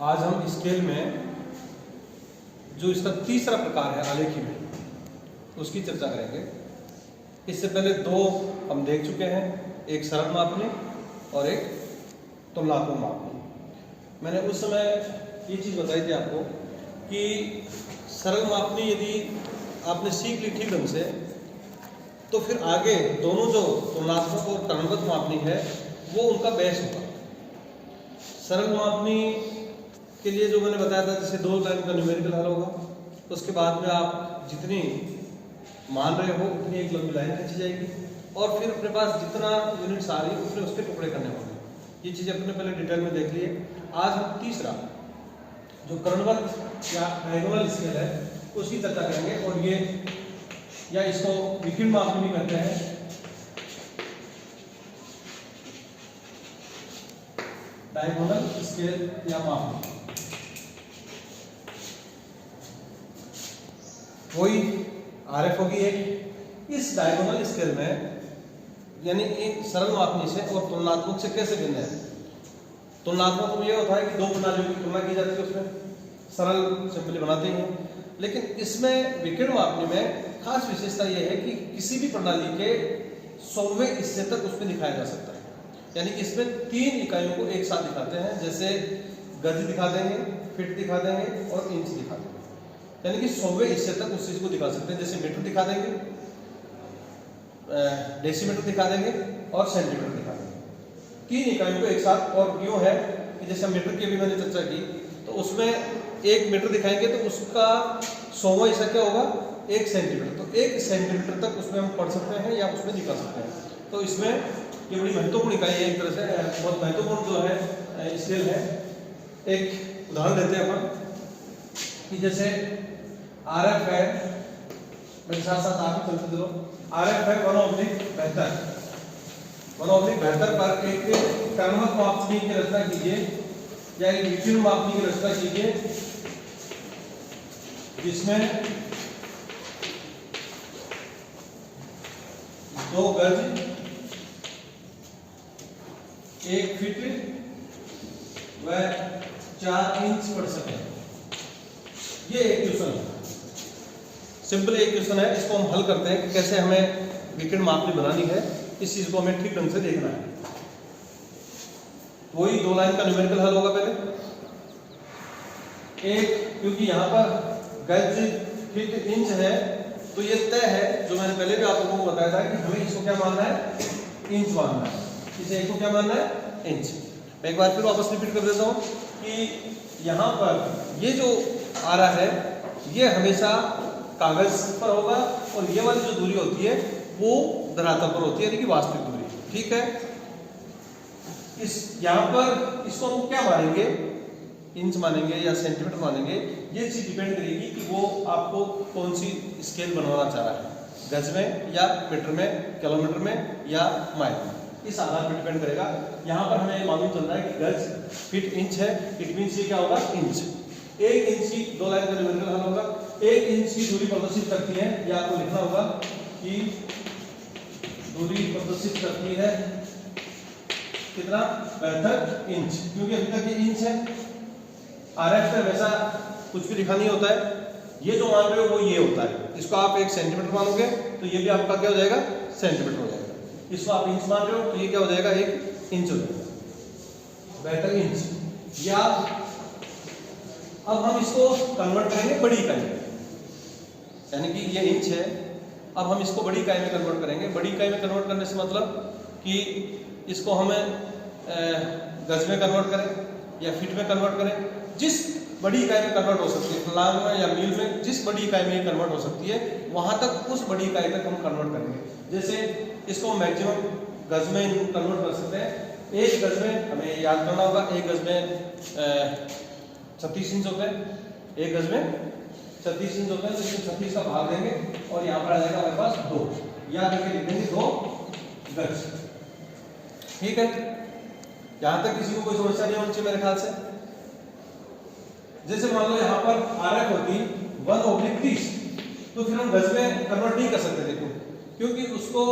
आज हम स्केल में जो इसका तीसरा प्रकार है आलेखी में, उसकी चर्चा करेंगे। इससे पहले दो हम देख चुके हैं, एक सरल मापनी और एक तुलनात्मक मापनी। मैंने उस समय ये चीज़ बताई थी आपको कि सरल मापनी यदि आपने सीख ली ठीक ढंग से तो फिर आगे दोनों जो तुलनात्मक और क्रमबद्ध मापनी है वो उनका बेस होगा। सरल मापनी के लिए जो मैंने बताया था, जैसे 2 लाइन का न्यूमेरिकल हल होगा, उसके बाद में आप जितनी मान रहे हो उतनी एक लंबी लाइन खींची जाएगी और फिर अपने पास जितना यूनिट्स आ रही है उतने उसके टुकड़े करने होंगे। ये चीज़ें अपने पहले डिटेल में देख लिए। आज हम तीसरा जो क्रमबद्ध या डायगोनल स्केल है उसकी चर्चा करेंगे, और ये या इसको विकिरण मापनी भी कहते हैं। डायगोनल स्केल या मापनी वही आरएफ होगी एक। इस डायगोनल स्केल में यानी इन सरल मापनी से और तुलनात्मक से कैसे भिन्न है? तुलनात्मक में यह होता है कि दो प्रणालियों की तुलना की जाती है, उसमें सरल सिंपली बनाते हैं। लेकिन इसमें विकिरण मापनी में खास विशेषता यह है कि किसी भी प्रणाली के 100वें हिस्से तक उसमें दिखाया जा सकता है। यानी कि इसमें 3 इकाइयों को एक साथ दिखाते हैं, जैसे गज दिखा देंगे, फीट दिखा देंगे और इंच दिखा देंगे। यानी कि 100वें हिस्से तक उस चीज़ को दिखा सकते हैं। जैसे मीटर दिखा देंगे, डेसीमीटर दिखा देंगे और सेंटीमीटर दिखा देंगे, 3 इकाइयों को एक साथ। और यूँ है कि जैसे मीटर की भी मैंने चर्चा की, तो उसमें 1 मीटर दिखाएंगे तो उसका 100वां हिस्सा क्या होगा? 1 सेंटीमीटर। तो 1 सेंटीमीटर तक उसमें हम पढ़ सकते हैं या उसमें दिखा सकते हैं। तो इसमें ये बड़ी महत्वपूर्ण इकाई है, एक तरह से बहुत महत्वपूर्ण जो है स्केल है। एक उदाहरण देते हैं अपन कि जैसे आरएफ है, मेरे साथ साथ आप ही चलते चलो। आरएफ है 1/72 पर एक क्रमबद्ध मापनी की रचना कीजिए या एक विकिरण मापनी की रचना कीजिए जिसमें 2 गज, 1 फीट व 4 इंच पढ़ सके। ये एक क्वेश्चन है, सिंपल एक क्वेश्चन है। इसको हम हल करते हैं कि कैसे हमें विकिरण मापनी बनानी है, इस चीज को हमें ठीक ढंग से देखना है। वही 2 लाइन का न्यूमेरिकल हल होगा पहले एक, क्योंकि यहाँ पर गज, फीट, इंच है तो ये तय है, जो मैंने पहले भी आप लोगों को बताया था कि हमें इसको क्या मानना है? इंच मानना है। इसे एक को क्या मानना है? इंच। मैं एक बार फिर वापस रिपीट कर देता हूँ कि यहाँ पर ये जो आ रहा है ये हमेशा कागज पर होगा और ये वाली जो दूरी होती है वो धरातल पर होती है, यानी कि वास्तविक दूरी। ठीक है, इस यहाँ पर इसको हम क्या मानेंगे? इंच मानेंगे या सेंटीमीटर मानेंगे? ये चीज डिपेंड करेगी कि वो आपको कौन सी स्केल बनवाना चाह रहा है, गज में या मीटर में, किलोमीटर में या माइल में। इस आधार पर डिपेंड करेगा। यहाँ पर हमें मालूम चल रहा है कि गज, फीट, इंच है। इट मीन्स ये क्या होगा? इंच। 1 इंच की 2 लाइन का न्यूमेरिकल हल होगा। 1 इंच की दूरी प्रदर्शित करती है, या आपको लिखना होगा कि दूरी प्रदर्शित करती है कितना? 72 इंच, क्योंकि अभी तक ये इंच है। आरएफ पे हमेशा कुछ भी लिखा नहीं होता है, ये जो मान रहे हो वो ये होता है। इसको आप 1 सेंटीमीटर मानोगे तो ये भी आपका क्या हो जाएगा? सेंटीमीटर हो जाएगा। इसको आप इंच मान रहे हो तो ये क्या हो जाएगा? 1 इंच हो जाएगा, 72 इंच। या अब हम इसको कन्वर्ट करेंगे बड़ी इकाई में, यानी कि ये इंच है, अब हम इसको बड़ी इकाई में कन्वर्ट करेंगे। बड़ी इकाई में कन्वर्ट करने से मतलब कि इसको हमें गज में कन्वर्ट करें या फीट में कन्वर्ट करें, जिस बड़ी इकाई में कन्वर्ट हो सकती है, फलांग में या मील में, जिस बड़ी इकाई में ये कन्वर्ट हो सकती है वहां तक, उस बड़ी इकाई तक हम कन्वर्ट करेंगे। जैसे इसको मैक्सिमम गज में कन्वर्ट कर सकते हैं। 1 गज में हमें याद करना होगा, 1 गज में 36 इंच होते हैं। 1 गज में 36 इंच होते हैं, तो इसमें 36 का भाग देंगे और यहाँ पर आ जाएगा हमारे पास 2, या करके लिख देंगे 2 गज। ठीक है, यहाँ तक किसी को कोई समस्या नहीं होनी चाहिए मेरे ख्याल से। जैसे मान लो यहाँ पर आरएफ होती 1/30, तो फिर हम गज में कन्वर्ट नहीं कर सकते थे, क्योंकि उसको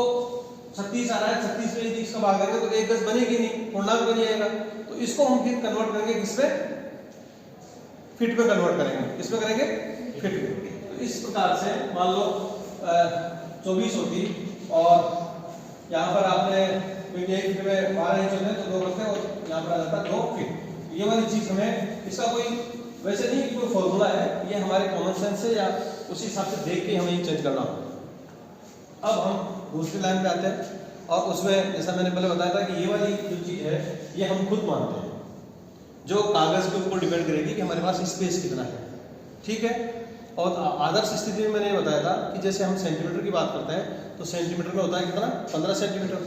36 आ रहा है, 36 में 30 का भाग करेंगे तो 1 गज बनेगी नहीं, पूर्णांक बन जाएगा। तो इसको हम फिर कन्वर्ट करेंगे किसमें? फीट में कन्वर्ट करेंगे। किसमें करेंगे? फीट में। तो इस प्रकार से मान लो 24 होती और यहाँ पर आपने क्योंकि एक फीट में 12 इंच होते हैं तो 2 करते हैं और यहाँ पर आ जाता है 2 फीट। ये वाली चीज हमें, इसका कोई वैसे नहीं कोई फॉर्मूला है, ये हमारे कॉमन सेंस से या उसी हिसाब से देख के हमें चेंज करना होगा। अब हम दूसरी लाइन पे आते हैं और उसमें जैसा मैंने पहले बताया था कि ये वाली जो चीज है ये हम खुद मानते हैं, जो कागज के ऊपर डिपेंड करेगी कि हमारे पास स्पेस कितना है। ठीक है। और आदर्श स्थिति में मैंने बताया था कि जैसे हम सेंटीमीटर की बात करते हैं तो सेंटीमीटर में होता है कितना? 15 सेंटीमीटर।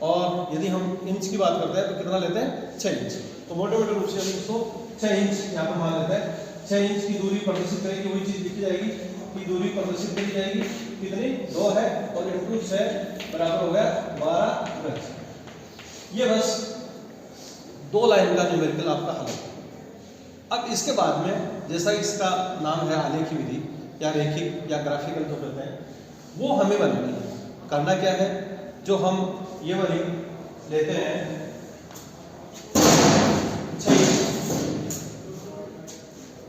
और यदि हम इंच की बात करते हैं तो कितना लेते हैं? 6 इंच। तो मोटे मोटे रूप से हम इसको 6 इंच यहाँ पर मान लेते हैं। 6 इंच की दूरी प्रदर्शित करेगी, वही चीज लिखी जाएगी कि दूरी प्रदर्शित करी जाएगी कितनी? 2 है और इंटू 6 बराबर हो गया 12 गज। ये बस 2 लाइन का न्यूमेरिकल आपका हल है। अब इसके बाद में जैसा इसका नाम है आलेखी विधि या रेखिक या ग्राफिकल जो कहते हैं, वो हमें बनानी है। करना क्या है? जो हम ये वाली लेते हैं 6 इंच,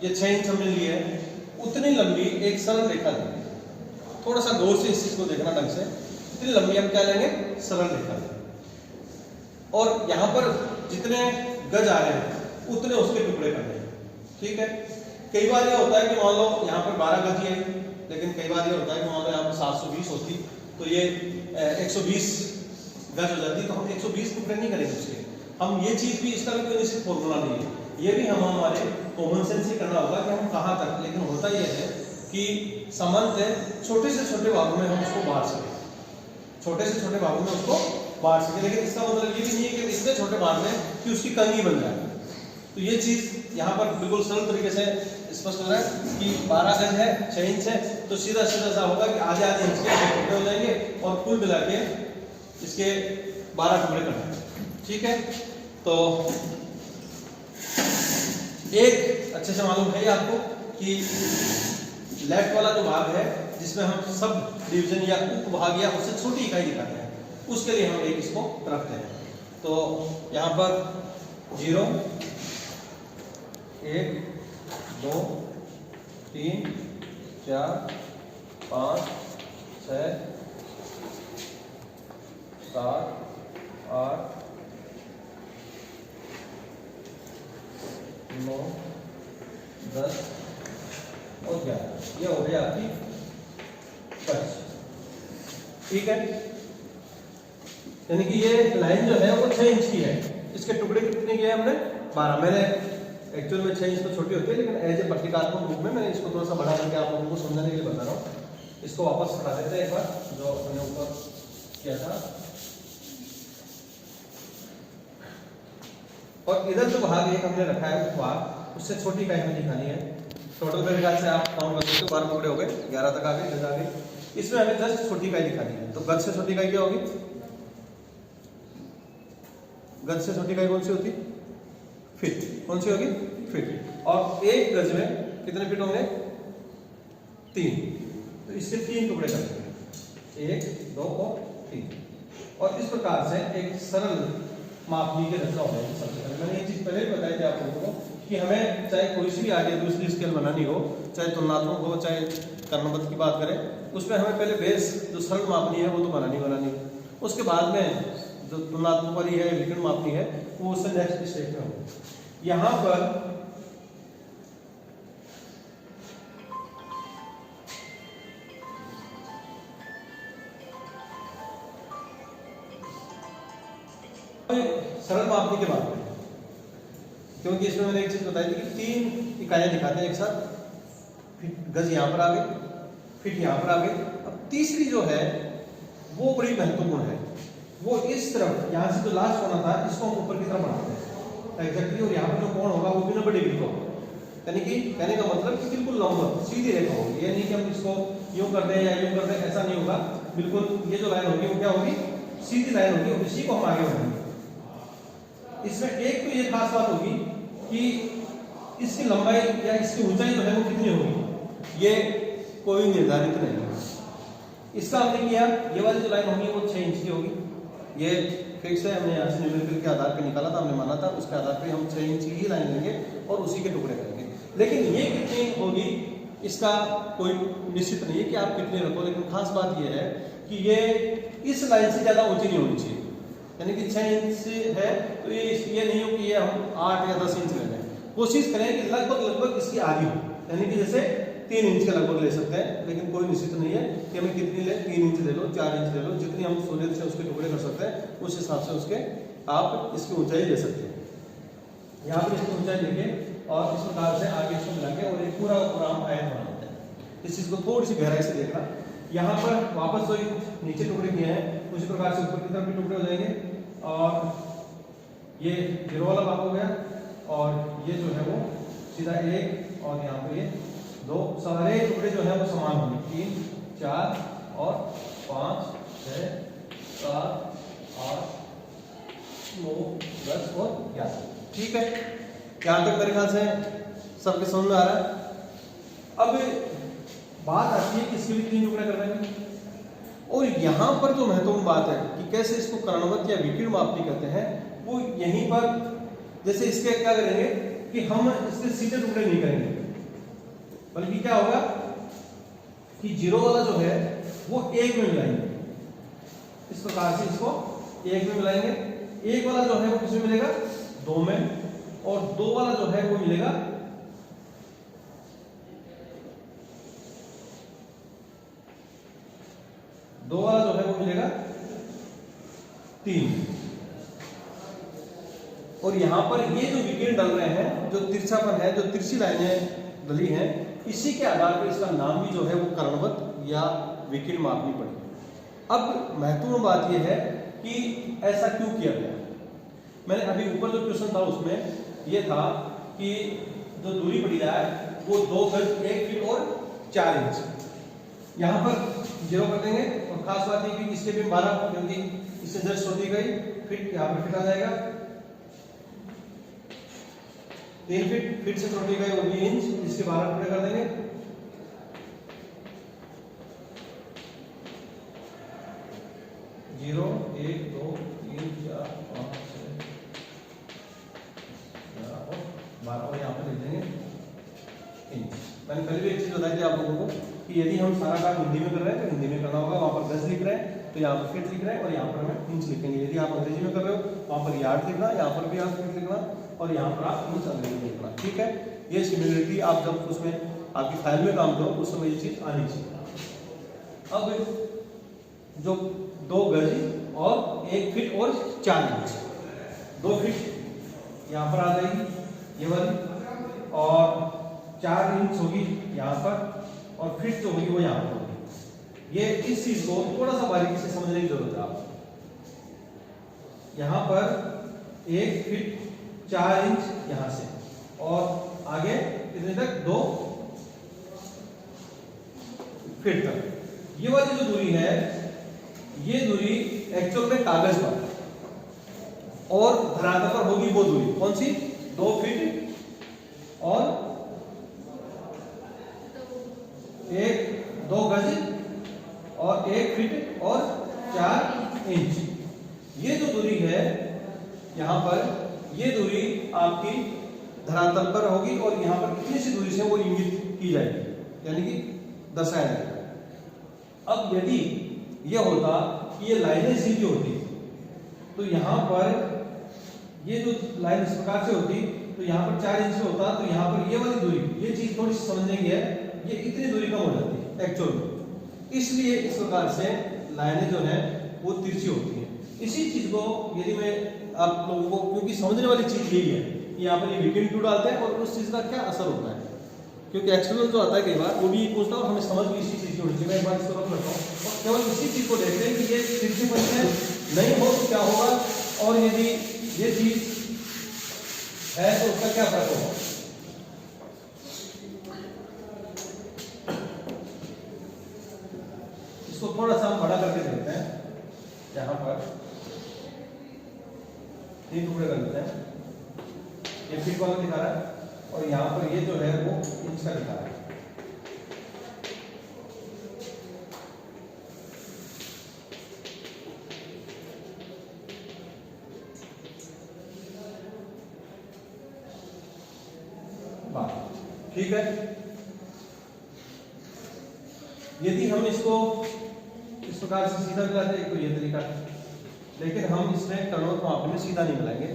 ये 6 इंच हमने लिए है, उतनी लंबी एक सरल रेखा लेंगे। थोड़ा सा गौर से इस चीज को देखना ढंग से। इतनी लंबी हम क्या लेंगे? सरल रेखा लेंगे और यहाँ पर जितने गज आ रहे हैं उतने उसके टुकड़े करने हैं। ठीक है। कई बार ये होता है कि मान लो यहाँ पर 12 गज ही है, लेकिन कई बार ये होता है कि मान लो यहाँ पर 720 होती तो ये 120 गज हो जाती, तो हम 120 टुकड़े नहीं करेंगे उसके। हम ये चीज भी, इसका भी कोई निश्चित फॉर्मूला नहीं है, ये भी हम हमारे कॉमन सेंस से करना होगा कि हम कहाँ तक। लेकिन होता यह है कि सामान्यतः छोटे से छोटे भागों में हम उसको बांट सकें, छोटे से छोटे भागों में उसको बांट सकें। लेकिन इसका मतलब ये भी नहीं है कि इतने छोटे भाग में कि उसकी कंघी बन जाए। तो ये चीज यहाँ पर बिल्कुल सरल तरीके से स्पष्ट हो रहा है कि 12 गज है, 6 इंच है, तो सीधा सीधा सा होगा कि आधे आधे इंच के टुकड़े हो जाएंगे और कुल मिला के इसके 12 टुकड़े करने। ठीक है। तो एक अच्छे से मालूम है आपको कि लेफ्ट वाला जो भाग है जिसमें हम सब डिवीजन या उपभाग या उससे छोटी इकाई दिखाते हैं, उसके लिए हम एक इसको रखते हैं। तो यहाँ पर 0 1 2 3 4 5 6 7 8 9 10 और 11, ये हो गई आपकी 25। ठीक है। यानी कि ये लाइन जो है वो 6 इंच की है। इसके टुकड़े कितने किए हमने? 12। मैंने एक्चुअल में 6 इंच तो छोटी होती है, लेकिन एज ए प्रतीकात्मक रूप में मैंने इसको थोड़ा सा बढ़ा करके आप लोगों को समझाने के लिए बता रहा हूँ। इसको वापस हटा देते हैं एक बार, जो हमने ऊपर किया था। और इधर जो भाग एक हमने रखा है भाग, उससे छोटी इकाई हमें दिखानी है। टोटल मेरे ख्याल से आप काउंट कर सकते हो, 12 टुकड़े हो गए, 11 तक आ गए, गज आ गई। इसमें हमें जस्ट छोटी इकाई दिखानी है। तो गज से छोटी इकाई क्या होगी? गज से छोटी इकाई कौन सी होती? फीट। कौन सी होगी? फीट। और एक गज में कितने फीट होंगे? 3। तो इससे 3 टुकड़े कर देंगे, 1 2 और 3। और इस प्रकार से एक सरल मापनी की रचना हो जाएगी। सबसे पहले मैंने ये चीज पहले भी बताई थी आप लोगों को कि हमें चाहे कोई सी भी आगे दूसरी स्केल बनानी हो, चाहे तुलनात्मक हो, चाहे कर्णबद्ध की बात करें, उसमें हमें पहले बेस जो सरल मापनी है वो तो बनानी। उसके बाद में जो तुलनात्मक वाली है, विकर्ण मापनी है, वो उससे नेक्स्ट स्टेप में हो। यहाँ पर सरल मापनी के बात करें, क्योंकि इसमें मैंने एक चीज बताई थी कि 3 इकाइयां दिखाते हैं एक साथ। गज यहाँ पर आ गई, फीट यहाँ पर आ गई। अब तीसरी जो है वो बड़ी महत्वपूर्ण है। वो इस तरफ, यहाँ से जो लास्ट कोना था इसको हम ऊपर की तरफ बढ़ाते हैं एग्जैक्टली, और यहाँ पर जो कोण होगा वो भी 90 डिग्री का होगा। यानी कि कहने का मतलब कि बिल्कुल लंबवत सीधी रेखा होगी। ये नहीं कि हम इसको यूं कर दें या यूं कर दें, ऐसा नहीं होगा। बिल्कुल ये जो लाइन होगी वो क्या होगी? सीधी लाइन होगी, और इसी को हम आगे बढ़ाएंगे। इसमें एक तो ये खास बात होगी कि इसकी लंबाई या इसकी ऊंचाई जो है वो कितनी होगी, ये कोई निर्धारित नहीं है। इसका हमने किया, ये वाली जो लाइन होगी वो 6 इंच की होगी। ये फिक्स है, हमने यहाँ से न्यूमेरिकल के आधार पे निकाला था, हमने माना था, उसके आधार पे हम 6 इंच की ही लाइन लेंगे और उसी के टुकड़े करेंगे। लेकिन ये कितनी होगी इसका कोई निश्चित नहीं है कि आप कितने रखो, लेकिन खास बात ये है कि ये इस लाइन से ज़्यादा ऊंची नहीं होनी चाहिए। यानी कि 6 इंच है तो ये नहीं हो कि ये हम 8 या 10 इंच ले लें। कोशिश करें कि लगभग इसकी आधी हो, यानी कि जैसे 3 इंच का लगभग ले सकते हैं, लेकिन कोई निश्चित नहीं है कि हमें कितनी ले, 3 इंच ले लो, 4 इंच ले लो, जितनी हम सोलिड से उसके टुकड़े कर सकते हैं उस हिसाब से उसके आप इसकी ऊंचाई ले सकते हैं। यहाँ पर इसकी ऊंचाई लेके और इस प्रकार से आगे इसको मिला के और एक पूरा हम आयत बना देते हैं। इस चीज़ को थोड़ी सी गहराई से देखना। यहाँ पर वापस जो नीचे टुकड़े किए हैं उसी प्रकार से ऊपर की तरफ भी टुकड़े हो जाएंगे और ये 0 वाला भाग हो गया और ये जो है वो सीधा 1 और यहाँ पर ये 2 सारे टुकड़े जो है वो समान होंगे, 3 4 और 5 6 7 8 9 10 और 11। ठीक है, यहाँ तक मेरे ख्याल से सबके समझ में आ रहा है। अब बात आती है कि इसके भी 3 टुकड़े करने में, और यहाँ पर जो महत्वपूर्ण बात है कि कैसे इसको करणवत या विकिरण मापनी करते हैं, वो यहीं पर जैसे इसके क्या करेंगे कि हम इसके सीधे टुकड़े नहीं करेंगे, बल्कि क्या होगा कि 0 वाला जो है वो 1 में मिलाएंगे। इस प्रकार से इसको 1 में मिलाएंगे। 1 वाला जो है वो किसमें मिलेगा, 2 में, और 2 वाला जो है वो मिलेगा 2 वाला जो है वो मिलेगा 3। और यहां पर ये जो विकिरण डल रहे हैं, जो तिरछापन है, जो तिरछी लाइनें डली हैं, इसी के आधार पर इसका नाम भी जो है वो करणवत या विकिरण मापनी पड़ेगी। अब महत्वपूर्ण बात यह है कि ऐसा क्यों किया गया। मैंने अभी ऊपर जो क्वेश्चन था उसमें यह था कि जो दूरी पड़ी जाए वो 2 गज 1 फीट और 4 इंच। यहाँ पर 0 कर देंगे, और खास बात है कि इसके भी 12, क्योंकि इससे जस्ट होती गई फिट, यहाँ पर फिट आ जाएगा 3 फीट, फिट से छोटी गई वो 20 इंच, इसके 12 टुकड़े कर देंगे। जीरो 1 2 3 4 5 6 और 12 और यहाँ पर लिख देंगे इंच। मैंने पहले भी एक चीज बताई थी आप लोगों को कि यदि हम सारा काम हिंदी में कर रहे हैं तो हिंदी में करना होगा, वहाँ पर गज लिख रहे हैं तो यहाँ पर फीट लिख रहे हैं और यहाँ पर हमें इंच लिखेंगे। यदि आप अंग्रेजी में कर रहे हो वहाँ पर यार्ड लिखना, यहाँ पर भी आप फीट लिखना और यहाँ पर आप इंच अंग्रेजी में लिखना। ठीक है, ये सिमिलरिटी आप जब उसमें आपकी फाइल में काम करो उस समय ये चीज आनी चाहिए। अब जो 2 गज और 1 फीट और 4 इंच, 2 फीट यहाँ पर आ जाएगी ये वाली, और 4 इंच होगी यहाँ पर, और फिट जो होगी वो यहाँ पर होगी। ये इस चीज को थोड़ा सा बारीकी से समझने की जरूरत है आपको। यहाँ पर 1 फीट 4 इंच यहाँ से, और आगे कितने तक, 2 फीट तक। ये वाली जो दूरी है, ये दूरी एक्चुअल में कागज पर और धरातल पर होगी वो दूरी कौन सी, 2 फीट और 2 गज और 1 फीट और 4 इंच। ये जो दूरी है यहाँ पर, ये दूरी आपकी धरातल पर होगी और यहाँ पर कितनी सी दूरी से वो इंगित की जाएगी, यानी कि दर्शाया जाएगा। अब यदि ये होता कि ये लाइनें सीधी होती तो यहाँ पर ये जो लाइन इस प्रकार से होती तो यहाँ पर 4 इंच में होता, तो यहाँ पर ये वाली दूरी, ये चीज थोड़ी सी समझने की है, ये इतनी दूरी कम हो जाती है एक्चुअल में। इसलिए इस प्रकार से लाइनें जो है वो तिरछी होती हैं। इसी चीज को यदि मैं आप लोगों को, क्योंकि समझने वाली चीज यही है कि यहाँ पर ये विकिरण क्यों डालते हैं और उस चीज का क्या असर होता है, क्योंकि एक्सटर्नल जो आता है कई बार वो भी पूछता है और हमें समझ भी इसी चीज की होनी चाहिए। मैं एक बार इसको रख लेता हूँ और केवल इसी चीज को देखते हैं कि ये तिरछीपन है नहीं हो तो क्या होगा, और यदि ये चीज है तो उसका क्या फर्क होगा। इसको थोड़ा सा हम बड़ा करके देखते हैं। यहाँ पर 3 टुकड़े कर लेते हैं, ये फीट वाला दिखा रहा है और यहाँ पर ये जो है वो इंच का दिखा रहा है। ठीक है। यदि हम इसको इस प्रकार से सीधा मिलाते हैं तो ये तरीका है, लेकिन हम इसमें कणों को मापने में सीधा नहीं मिलाएंगे।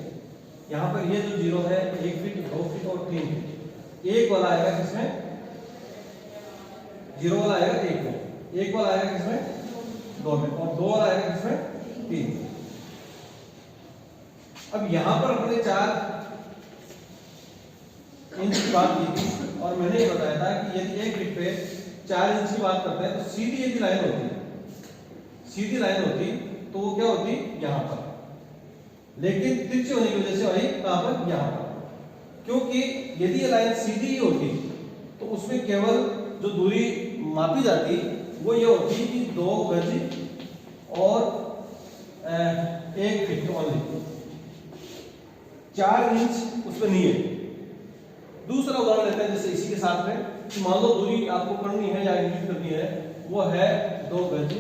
यहाँ पर ये जो 0 है 1 फीट 2 फीट और 3 फीट, एक वाला आएगा किसमें 0 वाला आएगा 1 में, एक वाला आएगा किसमें 2 में, और 2 वाला आएगा किसमें 3 में। अब यहाँ पर अपने 4 इंच की बात की थी और मैंने ये बताया था कि यदि 1 फीट पे 4 इंच की बात करते हैं तो सीधी यदि लाइन होती, सीधी लाइन होती तो वो क्या होती यहाँ पर, लेकिन तिरछी होने की वजह से वही कहां पर यहाँ पर, क्योंकि यदि ये लाइन सीधी ही होती तो उसमें केवल जो दूरी मापी जाती वो ये होती कि 2 गज और 1 फीट ओनली, 4 इंच उसमें नहीं है। दूसरा उदाहरण लेते हैं जैसे इसी के साथ में कि मान लो दूरी आपको करनी है या इंक्रीज करनी है, वो है 2 गज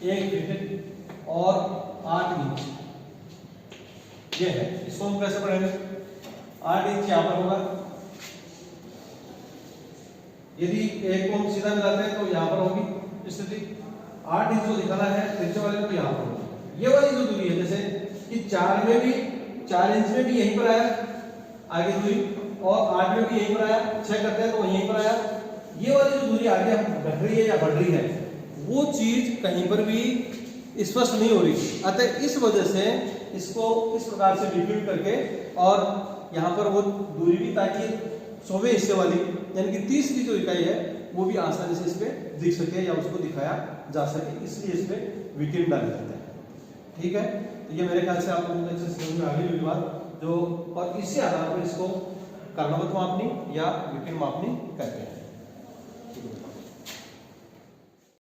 1 फीट और 8 इंच, ये है। इसको हम कैसे पढ़ेंगे, 8 इंच यहाँ पर होगा, यदि एक को हम सीधा मिलाते हैं तो यहाँ पर होगी स्थिति, 8 इंच को दिखाना है तिरछे वाले में तो यहाँ पर होगी। ये वाली जो दूरी है जैसे कि 4 में भी 4 इंच में भी यहीं पर आया आगे दूरी, और 8 में भी यहीं पर आया, 6 करते हैं तो यहीं पर आया, ये वाली जो दूरी आगे घट रही है या बढ़ रही है वो चीज कहीं पर भी स्पष्ट नहीं हो रही। अतः इस वजह से इसको इस प्रकार से डिफाइन करके और यहाँ पर वो दूरी भी, ताकि 100वें हिस्से वाली यानी कि 30 की जो इकाई है वो भी आसानी से इसमें दिख सके या उसको दिखाया जा सके, इसलिए इसमें विकेट डाले जाते हैं। ठीक है, तो ये मेरे ख्याल से आप लोगों को अच्छे से समझ में आ गई होगी बात जो, और इसी आधार पर इसको कर्णवत मापनी या विकेट मापनी कहते हैं। ठीक है।